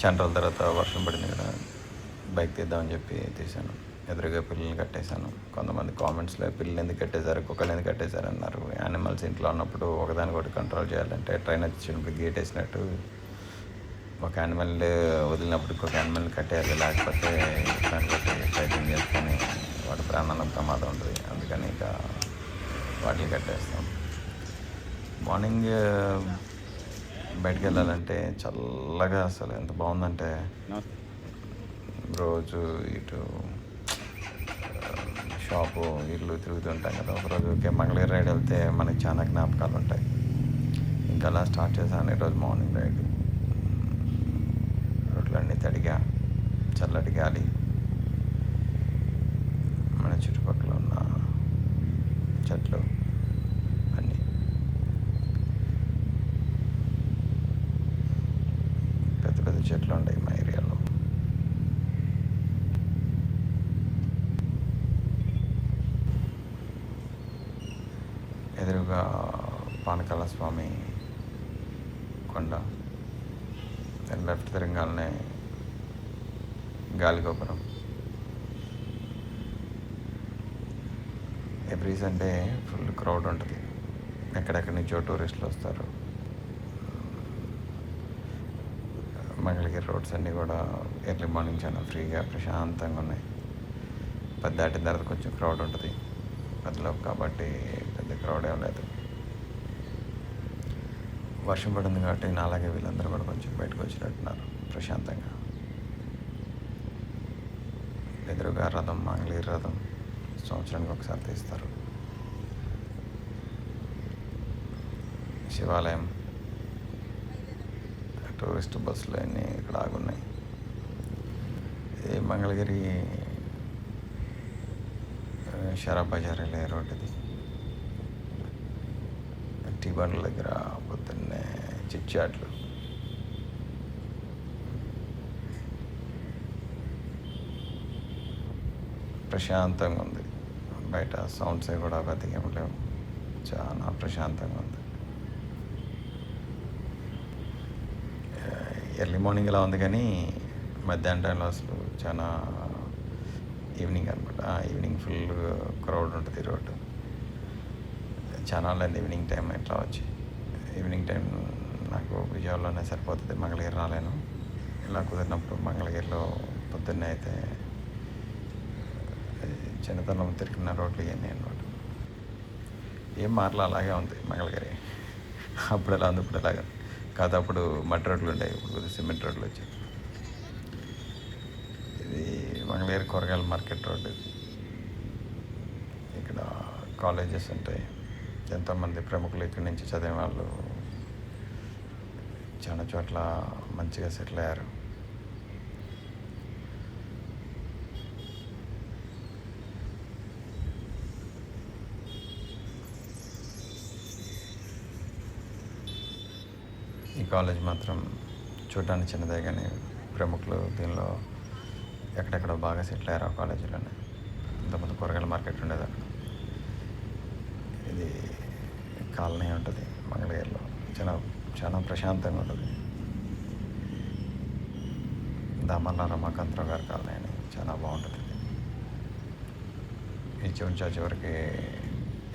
చాలా రోజుల తర్వాత వర్షం పడింది కదా, బైక్ తీద్దామని చెప్పి తీశాను. ఎదురుగా పిల్లల్ని కట్టేశాను. కొంతమంది కామెంట్స్లో పిల్లలు ఎందుకు కట్టేశారు, కుక్కలు ఎందుకు కట్టేశారు అన్నారు. యానిమల్స్ ఇంట్లో ఉన్నప్పుడు ఒకదానికొకటి కంట్రోల్ చేయాలంటే ట్రైన్ వచ్చినప్పుడు గేట్ వేసినట్టు ఒక యానిమల్ వదిలినప్పుడు ఇంకొక యానిమల్ని కట్టేయాలి. లేకపోతే దానికొకటి ఫైటింగ్ చేసుకొని వాటి ప్రాణాలకు ప్రమాదం ఉంటుంది. అందుకని ఇక వాటిని కట్టేస్తాం. మార్నింగ్ బయటికి వెళ్ళాలంటే చల్లగా అసలు ఎంత బాగుందంటే, రోజు ఇటు షాపు ఇల్లు తిరుగుతుంటాం కదా. ఒకరోజు మంగళగిరి రైడ్ వెళ్తే మనకి చాలా జ్ఞాపకాలు ఉంటాయి. ఇంకా అలా స్టార్ట్ చేశాను ఈరోజు మార్నింగ్ రైడ్. రోడ్లన్నీ తడిగా, చల్లటి గాలి, మన చుట్టుపక్కల ఉన్న చెట్లు అన్నీ. పెద్ద పెద్ద చెట్లు ఉంటాయి మా ఏరియాలో. ఎదురుగా పానకాల స్వామి కొండ, లెఫ్ట్ తిరగానే గాలిగోపురం. ఎవ్రీ సండే ఫుల్ క్రౌడ్ ఉంటుంది. ఎక్కడెక్కడి నుంచో టూరిస్టులు వస్తారు. మంగళగిరి రోడ్స్ అన్నీ కూడా ఎర్లీ మార్నింగ్ చాలా ఫ్రీగా ప్రశాంతంగా ఉన్నాయి. పెద్ద దాటిన తర్వాత కొంచెం క్రౌడ్ ఉంటుంది మధ్యలో, కాబట్టి పెద్ద క్రౌడ్ ఏం లేదు. వర్షం పడింది కాబట్టి నాలాగే వీళ్ళందరూ కూడా కొంచెం బయటకు వచ్చినట్టున్నారు ప్రశాంతంగా. ఎదురుగా రథం, మంగళగిరి రథం సంవత్సరానికి ఒకసారి తీస్తారు. శివాలయం, టూరిస్ట్ బస్సులు అన్నీ ఇక్కడ ఆగున్నాయి. ఇది మంగళగిరి షరాబ్ బజార్ వెళ్ళే రోడ్. ఇది టీ బండ్ల దగ్గర పొద్దున్నే చిట్చాట్లు. ప్రశాంతంగా ఉంది. బయట సౌండ్స్ కూడా పెద్దగా ఏమి లేవు. చాలా ప్రశాంతంగా ఉంది. ఎర్లీ మార్నింగ్ ఇలా ఉంది, కానీ మధ్యాహ్నం టైంలో అసలు చాలా ఈవినింగ్ అనమాట. ఈవినింగ్ ఫుల్ క్రౌడ్ ఉంటుంది రోడ్డు. చాలా లేదు ఈవినింగ్ టైం ఇట్లా వచ్చి. ఈవినింగ్ టైం నాకు విజయవాడలోనే సరిపోతుంది, మంగళగిరి రాలేను. ఇలా కుదిరినప్పుడు మంగళగిరిలో పొద్దున్నే అయితే చిన్నతనం తిరిగిన రోడ్లు ఇవన్నీ అనమాట. ఏం మార్లు అలాగే ఉంది మంగళగిరి. అప్పుడు ఎలా ఉంది, ఇప్పుడు ఎలాగా కాదు. అప్పుడు మట్టి రోడ్లు ఉండేవి, ఇప్పుడు సిమెంట్ రోడ్లు వచ్చాయి. ఇది మంగళగిరి కూరగాయల మార్కెట్ రోడ్డు. ఇక్కడ కాలేజెస్ ఉంటాయి. ఎంతోమంది ప్రముఖులు ఇక్కడి నుంచి చదివిన వాళ్ళు చాలా చోట్ల మంచిగా సెటిల్ అయ్యారు. ఈ కాలేజ్ మాత్రం చూడడానికి చిన్నదే, కానీ ప్రముఖులు దీనిలో ఎక్కడెక్కడో బాగా సెటిల్ అయ్యారు ఆ కాలేజీలోనే. ఇంతకుముందు కూరగాయల మార్కెట్ ఉండేది అక్కడ. ఇది కాలనీ ఉంటుంది మంగళగిరిలో, చాలా చాలా ప్రశాంతంగా ఉంటుంది. దామల్ల రమాకాంతరావు గారి కాలనీ అని చాలా బాగుంటుంది. ఈ చివరి చివరికి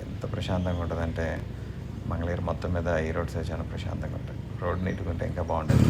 ఎంత ప్రశాంతంగా ఉంటుందంటే, మంగళగిరి మొత్తం మీద ఈ రోడ్సే చాలా ప్రశాంతంగా ఉంటాయి. రోడ్ నీట్గా ఉంటే ఇంకా బాగుంటుంది.